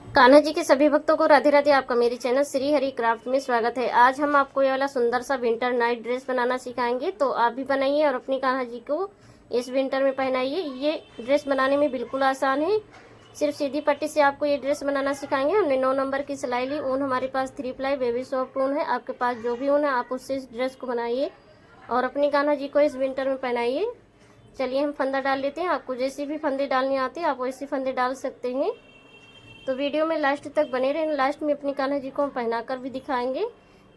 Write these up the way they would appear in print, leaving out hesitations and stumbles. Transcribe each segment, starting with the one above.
कान्हा जी के सभी भक्तों को राधे राधे। आपका मेरे चैनल श्री हरि क्राफ्ट में स्वागत है। आज हम आपको ये वाला सुंदर सा विंटर नाइट ड्रेस बनाना सिखाएंगे, तो आप भी बनाइए और अपनी कान्हा जी को इस विंटर में पहनाइए। ये ड्रेस बनाने में बिल्कुल आसान है। सिर्फ सीधी पट्टी से आपको ये ड्रेस बनाना सिखाएंगे। हमने 9 नंबर की सिलाई ली। ऊन हमारे पास 3 प्लाई बेबी सॉफ्ट ऊन है। आपके पास जो भी ऊन है आप उससे इस ड्रेस को बनाइए और अपनी कान्हा जी को इस विंटर में पहनाइए। चलिए हम फंदा डाल लेते हैं। आपको जैसी भी फंदे डालनी आती है आप वैसी फंदे डाल सकते हैं। तो वीडियो में लास्ट तक बने रहें। लास्ट में अपनी कान्हा जी को हम पहना कर भी दिखाएंगे।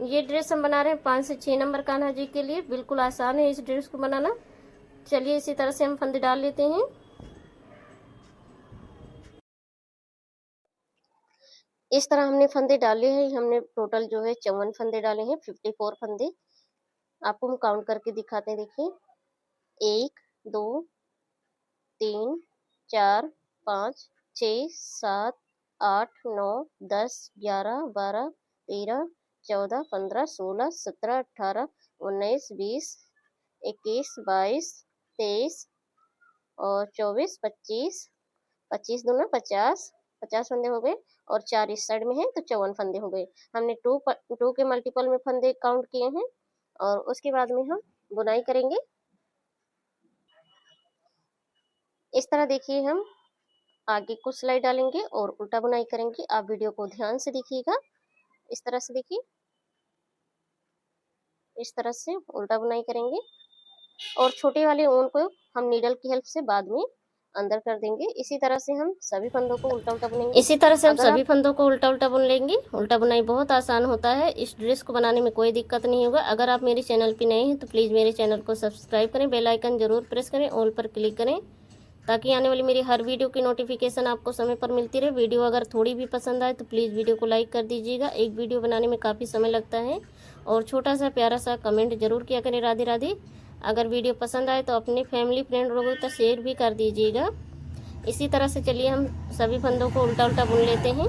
ये ड्रेस हम बना रहे हैं 5 से 6 नंबर कान्हा जी के लिए। बिल्कुल आसान है इस ड्रेस को बनाना। चलिए इसी तरह से हम फंदे डाल लेते हैं। इस तरह हमने फंदे डाले हैं। हमने टोटल जो है 54 फंदे डाले हैं, 54 फंदे। आपको हम काउंट करके दिखाते हैं। देखिए 1 2 3 4 5 6 7 8 9 10 11 12 13 14 15 16 17 18 19 20 21 22 23 और 24 25 25 दूना 50 50 फंदे हो गए और 4 इस साइड में है तो 54 फंदे हो गए। हमने टू के मल्टीपल में फंदे काउंट किए हैं और उसके बाद में हम बुनाई करेंगे। इस तरह देखिए हम आगे को सिलाई डालेंगे और उल्टा बुनाई करेंगे। आप वीडियो को ध्यान से देखिएगा। इस तरह से देखिए, इस तरह से उल्टा बुनाई करेंगे और छोटे वाले ऊन को हम नीडल की हेल्प से बाद में अंदर कर देंगे। इसी तरह से हम सभी फंदों को उल्टा उल्टा बुनेंगे। इसी तरह से हम सभी फंदों को उल्टा उल्टा बुन लेंगे। उल्टा बुनाई बहुत आसान होता है। इस ड्रेस को बनाने में कोई दिक्कत नहीं होगा। अगर आप मेरे चैनल पर नए हैं तो प्लीज़ मेरे चैनल को सब्सक्राइब करें, बेल आइकन जरूर प्रेस करें, ऑल पर क्लिक करें ताकि आने वाली मेरी हर वीडियो की नोटिफिकेशन आपको समय पर मिलती रहे। वीडियो अगर थोड़ी भी पसंद आए तो प्लीज़ वीडियो को लाइक कर दीजिएगा। एक वीडियो बनाने में काफ़ी समय लगता है और छोटा सा प्यारा सा कमेंट जरूर किया करें राधे राधे। अगर वीडियो पसंद आए तो अपने फैमिली फ्रेंड लोगों तक शेयर भी कर दीजिएगा। इसी तरह से चलिए हम सभी फंदों को उल्टा उल्टा बुन लेते हैं।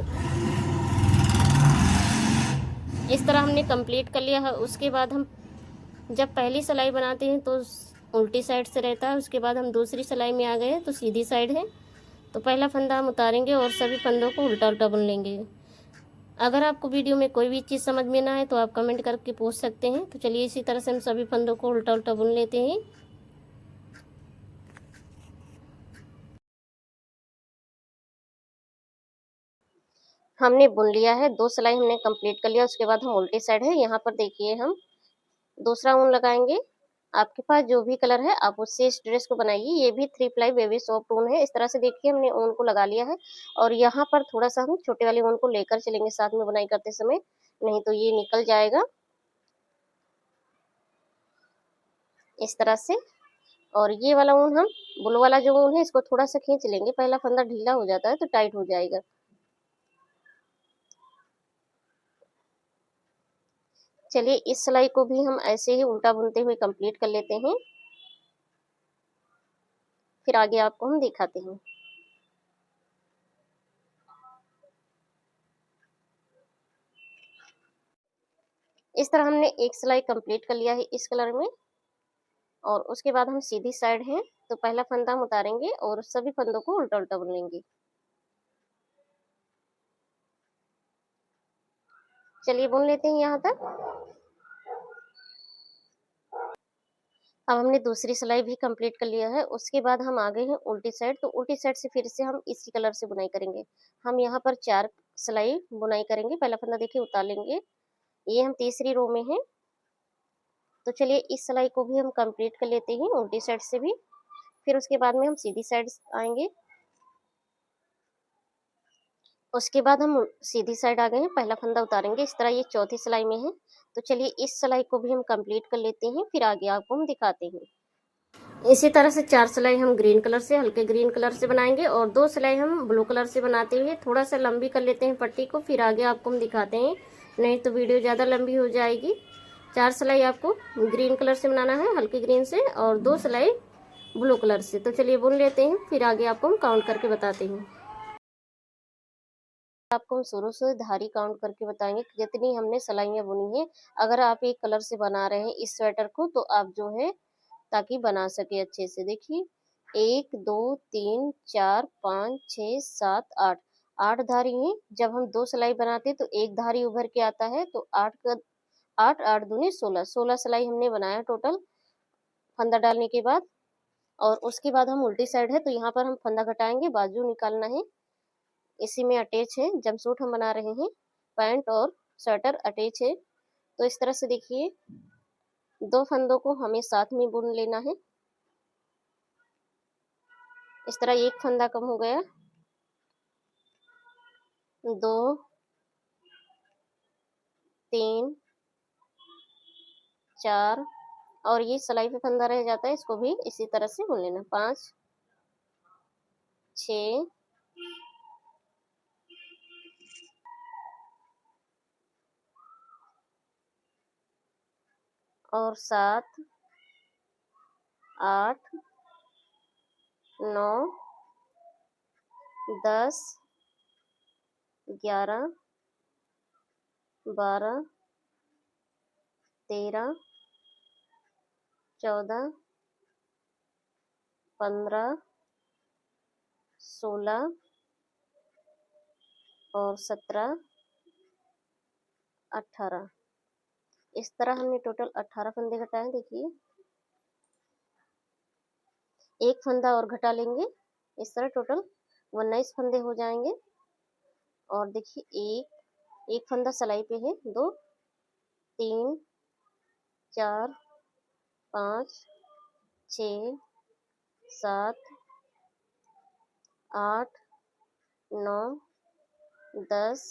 इस तरह हमने कंप्लीट कर लिया है। उसके बाद हम जब पहली सिलाई बनाते हैं तो उल्टी साइड से रहता है, उसके बाद हम दूसरी सिलाई में आ गए तो सीधी साइड है। तो पहला फंदा हम उतारेंगे और सभी फंदों को उल्टा उल्टा बुन लेंगे। अगर आपको वीडियो में कोई भी चीज़ समझ में ना आए तो आप कमेंट करके पूछ सकते हैं। तो चलिए इसी तरह से हम सभी फंदों को उल्टा उल्टा बुन लेते हैं। हमने बुन लिया है, 2 सिलाई हमने कंप्लीट कर लिया। उसके बाद हम उल्टी साइड है, यहाँ पर देखिए हम दूसरा ऊन लगाएंगे। आपके पास जो भी कलर है आप उससे इस ड्रेस को बनाइए। ये भी 3 प्लाई बेबी सॉफ्ट ऊन है। इस तरह से देखिए हमने ऊन को लगा लिया है और यहाँ पर थोड़ा सा हम छोटे वाले ऊन को लेकर चलेंगे साथ में बुनाई करते समय, नहीं तो ये निकल जाएगा। इस तरह से। और ये वाला ऊन हम बुल वाला जो ऊन है इसको थोड़ा सा खींच लेंगे। पहला फंदा ढीला हो जाता है तो टाइट हो जाएगा। चलिए इस सिलाई को भी हम ऐसे ही उल्टा बुनते हुए कंप्लीट कर लेते हैं, फिर आगे आपको हम दिखाते हैं। इस तरह हमने एक सिलाई कंप्लीट कर लिया है इस कलर में और उसके बाद हम सीधी साइड है तो पहला फंदा हम उतारेंगे और सभी फंदों को उल्टा उल्टा बुन लेंगे। चलिए बुन लेते हैं यहाँ तक। अब हमने दूसरी सिलाई भी कंप्लीट कर लिया है। उसके बाद हम आ गए हैं उल्टी साइड, तो उल्टी साइड से फिर से हम इसी कलर से बुनाई करेंगे। हम यहाँ पर 4 सिलाई बुनाई करेंगे। पहला फंदा देखिए उतार लेंगे, ये हम तीसरी रो में हैं। तो चलिए इस सिलाई को भी हम कंप्लीट कर लेते हैं उल्टी साइड से भी, फिर उसके बाद में हम सीधी साइड आएंगे। उसके बाद हम सीधी साइड आ गए हैं, पहला फंदा उतारेंगे। इस तरह ये चौथी सिलाई में है। तो चलिए इस सिलाई को भी हम कंप्लीट कर लेते हैं, फिर आगे आपको हम दिखाते हैं। इसी तरह से 4 सिलाई हम ग्रीन कलर से, हल्के ग्रीन कलर से बनाएंगे और 2 सिलाई हम ब्लू कलर से बनाते हुए थोड़ा सा लंबी कर लेते हैं पट्टी को, फिर आगे आपको हम दिखाते हैं, नहीं तो वीडियो ज़्यादा लंबी हो जाएगी। 4 सिलाई आपको ग्रीन कलर से बनाना है, हल्के ग्रीन से, और 2 सिलाई ब्लू कलर से। तो चलिए बुन लेते हैं, फिर आगे आपको हम काउंट करके बताते हैं। आपको हम शुरू से धारी काउंट करके बताएंगे कि कितनी हमने सिलाइयाँ बुनी है। अगर आप एक कलर से बना रहे हैं इस स्वेटर को तो आप जो है ताकि बना सके अच्छे से, देखिए 1 2 3 4 5 6 7 8 8 धारी ही, जब हम 2 सिलाई बनाते तो एक धारी उभर के आता है, तो 8 8 दूनी 16, 16 सिलाई हमने बनाया टोटल फंदा डालने के बाद। और उसके बाद हम उल्टी साइड है तो यहाँ पर हम फंदा घटाएंगे, बाजू निकालना है, इसी में अटैच है। जंपसूट हम बना रहे हैं, पैंट और स्वेटर अटैच है। तो इस तरह से देखिए 2 फंदों को हमें साथ में बुन लेना है। इस तरह एक फंदा कम हो गया, 2 3 4, और ये सिलाई पे फंदा रह जाता है, इसको भी इसी तरह से बुन लेना। 5 6 और 7 8 9 10 11 12 13 14 15 16 और 17 18। इस तरह हमने टोटल 18 फंदे घटाए। देखिए एक फंदा और घटा लेंगे, इस तरह टोटल 19 फंदे हो जाएंगे। और देखिए एक फंदा सिलाई पे है, 2 3 4 5 6 7 8 9 10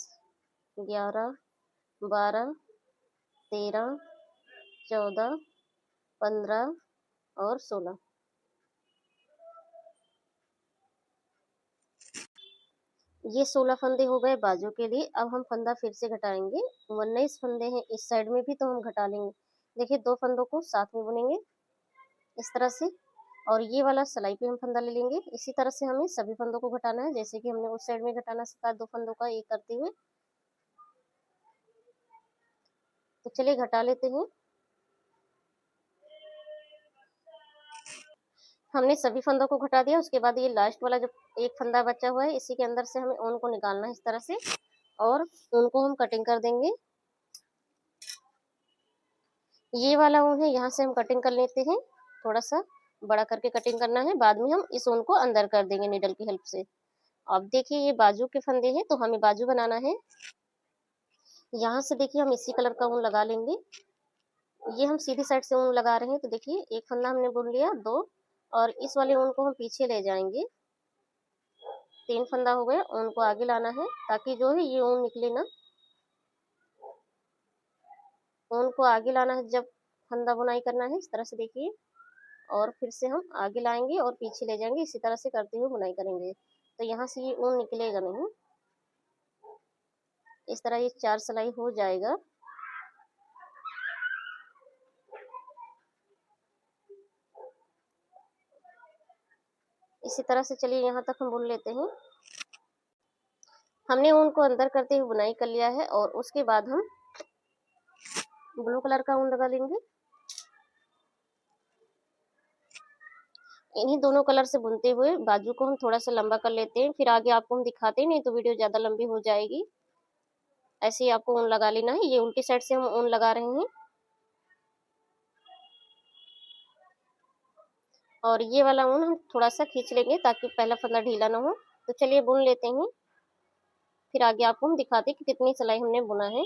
11 12 13 14 15 और 16। ये 16 फंदे हो गए बाजू के लिए। अब हम फंदा फिर से घटाएंगे, 19 फंदे हैं इस साइड में भी, तो हम घटा लेंगे। देखिए 2 फंदों को साथ में बुनेंगे इस तरह से, और ये वाला सिलाई पे हम फंदा ले लेंगे। इसी तरह से हमें सभी फंदों को घटाना है, जैसे कि हमने उस साइड में घटाना सीखा 2 फंदों का एक करते हुए। तो चलिए घटा लेते हैं। हमने सभी फंदों को घटा दिया। उसके बाद ये लास्ट वाला जो एक फंदा बचा हुआ है, इसी के अंदर से हमें ऊन को निकालना है इस तरह से, और ऊन को हम कटिंग कर देंगे। ये वाला ऊन है, यहाँ से हम कटिंग कर लेते हैं, थोड़ा सा बड़ा करके कटिंग करना है। बाद में हम इस ऊन को अंदर कर देंगे नीडल की हेल्प से। अब देखिए ये बाजू के फंदे हैं, तो हमें बाजू बनाना है। यहाँ से देखिए हम इसी कलर का ऊन लगा लेंगे। ये हम सीधी साइड से ऊन लगा रहे हैं, तो देखिए एक फंदा हमने बुन लिया, 2, और इस वाले ऊन को हम पीछे ले जाएंगे। 3 फंदा हो गया, ऊन को आगे लाना है ताकि जो है ये ऊन निकले ना। ऊन को आगे लाना है जब फंदा बुनाई करना है, इस तरह से देखिए, और फिर से हम आगे लाएंगे और पीछे ले जाएंगे, इसी तरह से करते हुए बुनाई करेंगे। तो यहाँ से ये ऊन निकलेगा नहीं। इस तरह ये 4 सिलाई हो जाएगा। इसी तरह से चलिए यहाँ तक हम बुन लेते हैं। हमने ऊन को अंदर करते हुए बुनाई कर लिया है, और उसके बाद हम ब्लू कलर का ऊन लगा लेंगे। इन्हीं दोनों कलर से बुनते हुए बाजू को हम थोड़ा सा लंबा कर लेते हैं, फिर आगे आपको हम दिखाते हैं, नहीं तो वीडियो ज़्यादा लंबी हो जाएगी। ऐसे ही आपको ऊन लगा लेना है। ये उल्टी साइड से हम ऊन लगा रहे हैं, और ये वाला ऊन हम थोड़ा सा खींच लेंगे ताकि पहला फंदा ढीला ना हो। तो चलिए बुन लेते हैं, फिर आगे आपको हम दिखाते हैं कि कितनी सिलाई हमने बुना है।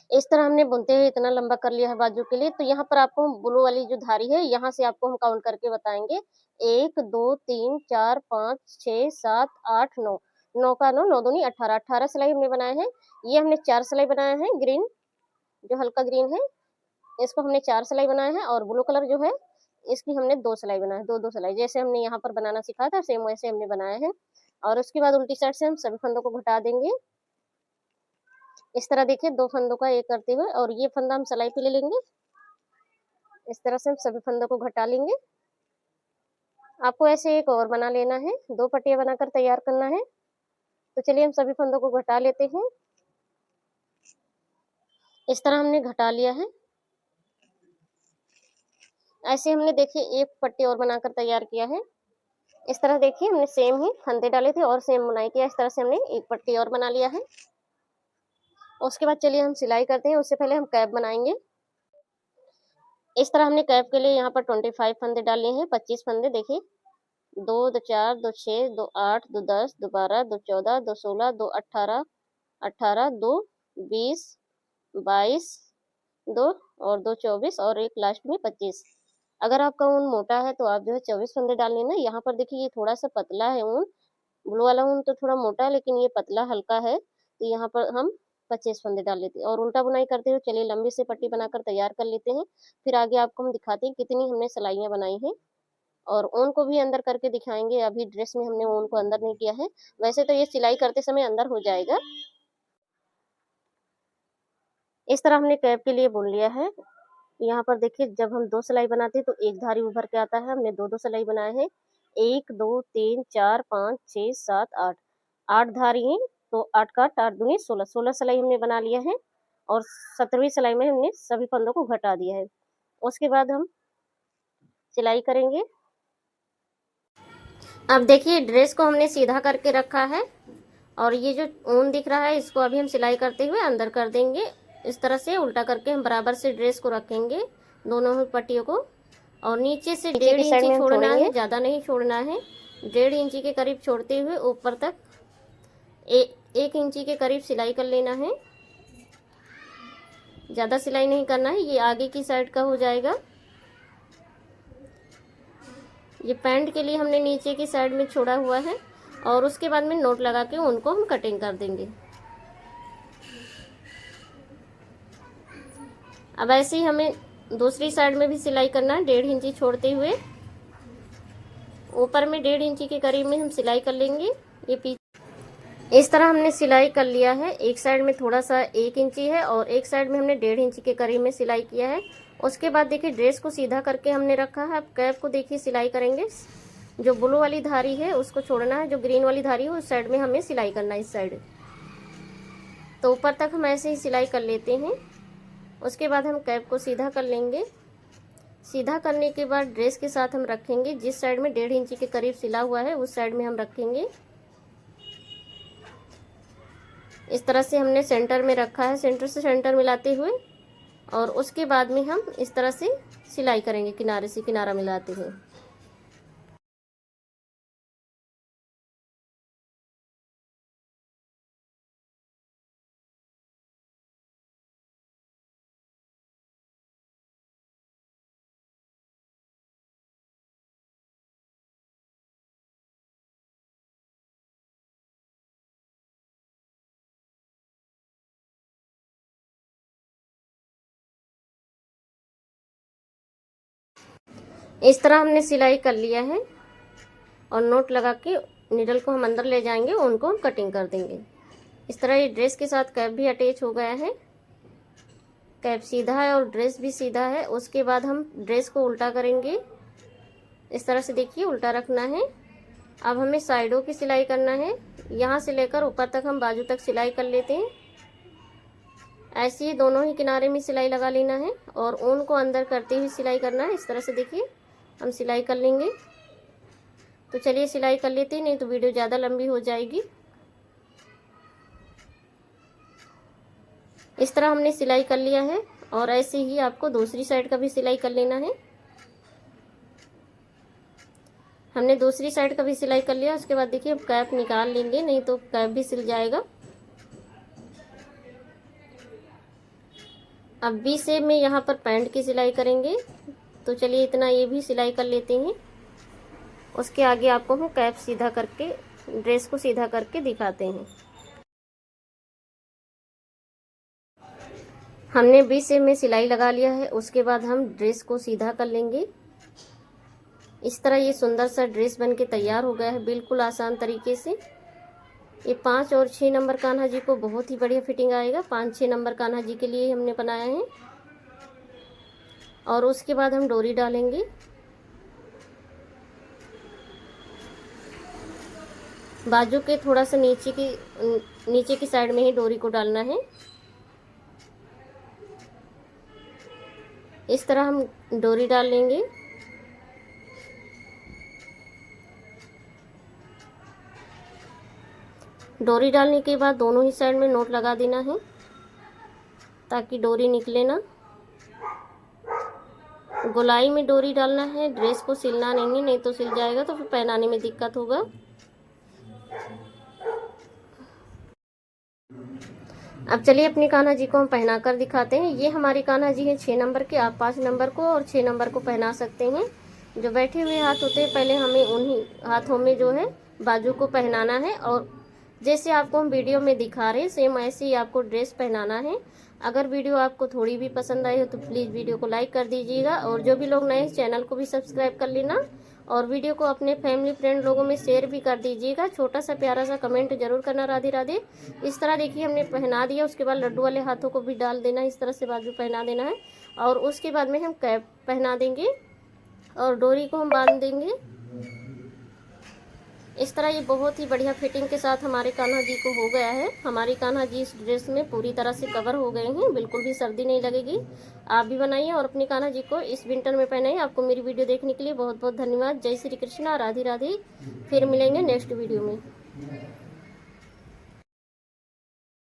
इस तरह हमने बुनते हुए इतना लंबा कर लिया है बाजू के लिए। तो यहाँ पर आपको ब्लू वाली जो धारी है, यहाँ से आपको हम काउंट करके बताएंगे। 1 2 3 4 5 6 7 8 9, 9 का 9, 9 दूनी 18, 18 सिलाई हमने बनाए हैं। ये हमने 4 सिलाई बनाया है, ग्रीन जो हल्का ग्रीन है इसको हमने 4 सिलाई बनाया है, और ब्लू कलर जो है इसकी हमने 2 सिलाई बनाया है, 2 सिलाई, जैसे हमने यहाँ पर बनाना सिखाया था सेम वैसे हमने बनाया है। और उसके बाद उल्टी साइड से हम सभी फंदों को घटा देंगे। इस तरह देखिए 2 फंदों का एक करते हुए, और ये फंदा हम सिलाई पे ले लेंगे। इस तरह से हम सभी फंदों को घटा लेंगे। आपको ऐसे एक और बना लेना है, 2 पट्टियां बनाकर तैयार करना है। तो चलिए हम सभी फंदों को घटा लेते हैं। इस तरह हमने घटा लिया है। ऐसे हमने देखिए एक पट्टी और बनाकर तैयार किया है। इस तरह देखिए हमने सेम ही फंदे डाले थे और सेम बुनाई किया। इस तरह से हमने एक पट्टी और बना लिया है। उसके बाद चलिए हम सिलाई करते हैं। उससे पहले हम कैप बनाएंगे। इस तरह हमने कैप के लिए यहाँ पर 25 फंदे डाले हैं। 25 फंदे देखिए, 2 2 4 2 6 2 8 2 10 2 12 2 14 2 16 2 18 18 2 20 22 2 और 2 24 और एक लास्ट में 25। अगर आपका ऊन मोटा है तो आप जो है 24 फंदे डाल लेना। यहाँ पर देखिए ये थोड़ा सा पतला है ऊन, ब्लू वाला ऊन तो थोड़ा मोटा है लेकिन ये पतला हल्का है, तो यहाँ पर हम 25 फंदे डाल लेते हैं। और उल्टा बुनाई करते हुए चलिए लंबी से पट्टी बनाकर तैयार कर लेते हैं। फिर आगे आपको हम दिखाते हैं कितनी हमने सिलाइयाँ बनाई हैं और ऊन को भी अंदर करके दिखाएंगे। अभी ड्रेस में हमने ऊन को अंदर नहीं किया है, वैसे तो ये सिलाई करते समय अंदर हो जाएगा। इस तरह हमने कैप के लिए बुन लिया है। यहाँ पर देखिए जब हम 2 सिलाई बनाते हैं तो एक धारी उभर के आता है। हमने 2 सिलाई बनाए हैं, 1 2 3 4 5 6 7 8 8 धारी हैं, तो 8 का 8 दूनी 16 16 सिलाई हमने बना लिया है और 17वीं सिलाई में हमने सभी फंदों को घटा दिया है। उसके बाद हम सिलाई करेंगे। अब देखिए ड्रेस को हमने सीधा करके रखा है और ये जो ऊन दिख रहा है इसको अभी हम सिलाई करते हुए अंदर कर देंगे। इस तरह से उल्टा करके हम बराबर से ड्रेस को रखेंगे, दोनों ही पट्टियों को, और नीचे से 1.5 इंची छोड़ना है, ज़्यादा नहीं छोड़ना है। 1.5 इंची के करीब छोड़ते हुए ऊपर तक 1 इंची के करीब सिलाई कर लेना है। ज़्यादा सिलाई नहीं करना है, ये आगे की साइड का हो जाएगा। ये पैंट के लिए हमने नीचे की साइड में छोड़ा हुआ है और उसके बाद में नोट लगा के उनको हम कटिंग कर देंगे। अब ऐसे ही हमें दूसरी साइड में भी सिलाई करना है। 1.5 इंची छोड़ते हुए ऊपर में 1.5 इंची के करीब में हम सिलाई कर लेंगे। ये पीछे इस तरह हमने सिलाई कर लिया है। एक साइड में थोड़ा सा 1 इंची है और एक साइड में हमने 1.5 इंची के करीब में सिलाई किया है। उसके बाद देखिए ड्रेस को सीधा करके हमने रखा है। अब कैप को देखिए सिलाई करेंगे। जो ब्लू वाली धारी है उसको छोड़ना है, जो ग्रीन वाली धारी है उस साइड में हमें सिलाई करना है, इस साइड। तो ऊपर तक हम ऐसे ही सिलाई कर लेते हैं। उसके बाद हम कैप को सीधा कर लेंगे। सीधा करने के बाद ड्रेस के साथ हम रखेंगे, जिस साइड में 1.5 इंची के करीब सिला हुआ है उस साइड में हम रखेंगे। इस तरह से हमने सेंटर में रखा है, सेंटर से सेंटर मिलाते हुए, और उसके बाद में हम इस तरह से सिलाई करेंगे किनारे से किनारा मिलाते हुए। इस तरह हमने सिलाई कर लिया है और नोट लगा के निडल को हम अंदर ले जाएंगे, उनको हम कटिंग कर देंगे। इस तरह ये ड्रेस के साथ कैप भी अटैच हो गया है। कैप सीधा है और ड्रेस भी सीधा है। उसके बाद हम ड्रेस को उल्टा करेंगे। इस तरह से देखिए उल्टा रखना है। अब हमें साइडों की सिलाई करना है। यहाँ से लेकर ऊपर तक हम बाजू तक सिलाई कर लेते हैं। ऐसे ही दोनों ही किनारे में सिलाई लगा लेना है और ऊन को अंदर करते हुए सिलाई करना है। इस तरह से देखिए हम सिलाई कर लेंगे। तो चलिए सिलाई कर लेते हैं, नहीं तो वीडियो ज़्यादा लंबी हो जाएगी। इस तरह हमने सिलाई कर लिया है और ऐसे ही आपको दूसरी साइड का भी सिलाई कर लेना है। हमने दूसरी साइड का भी सिलाई कर लिया। उसके बाद देखिए अब कैप निकाल लेंगे, नहीं तो कैप भी सिल जाएगा। अब बी शेप में यहाँ पर पैंट की सिलाई करेंगे। तो चलिए इतना ये भी सिलाई कर लेते हैं। उसके आगे आपको हम कैप सीधा करके, ड्रेस को सीधा करके दिखाते हैं। हमने बी शेप में सिलाई लगा लिया है। उसके बाद हम ड्रेस को सीधा कर लेंगे। इस तरह ये सुंदर सा ड्रेस बन के तैयार हो गया है, बिल्कुल आसान तरीके से। ये 5 और 6 नंबर कान्हा जी को बहुत ही बढ़िया फिटिंग आएगा। 5-6 नंबर कान्हा जी के लिए हमने बनाया है। और उसके बाद हम डोरी डालेंगे। बाजू के थोड़ा सा नीचे की साइड में ही डोरी को डालना है। इस तरह हम डोरी डाल लेंगे। डोरी डालने के बाद दोनों ही साइड में नोट लगा देना है ताकि डोरी निकले ना। गोलाई में डोरी डालना है, ड्रेस को सिलना नहीं है, नहीं तो सिल जाएगा तो फिर पहनाने में दिक्कत होगा। अब चलिए अपने कान्हा जी को हम पहना कर दिखाते हैं। ये हमारे कान्हा जी हैं 6 नंबर के, आप 5 नंबर को और 6 नंबर को पहना सकते हैं। जो बैठे हुए हाथ होते हैं पहले हमें उन्हीं हाथों में जो है बाजू को पहनाना है और जैसे आपको हम वीडियो में दिखा रहे हैं सेम ऐसे ही आपको ड्रेस पहनाना है। अगर वीडियो आपको थोड़ी भी पसंद आई हो तो प्लीज़ वीडियो को लाइक कर दीजिएगा और जो भी लोग नए चैनल को भी सब्सक्राइब कर लेना और वीडियो को अपने फैमिली फ्रेंड लोगों में शेयर भी कर दीजिएगा। छोटा सा प्यारा सा कमेंट जरूर करना। राधे राधे। इस तरह देखिए हमने पहना दिया, उसके बाद लड्डू वाले हाथों को भी डाल देना, इस तरह से बाजू पहना देना है और उसके बाद में हम कैप पहना देंगे और डोरी को हम बांध देंगे इस तरह। ये बहुत ही बढ़िया फिटिंग के साथ हमारे कान्हा जी को हो गया है। हमारे कान्हा जी इस ड्रेस में पूरी तरह से कवर हो गए हैं, बिल्कुल भी सर्दी नहीं लगेगी। आप भी बनाइए और अपने कान्हा जी को इस विंटर में पहनाइए। आपको मेरी वीडियो देखने के लिए बहुत बहुत धन्यवाद। जय श्री कृष्णा, राधे राधे। फिर मिलेंगे नेक्स्ट वीडियो में।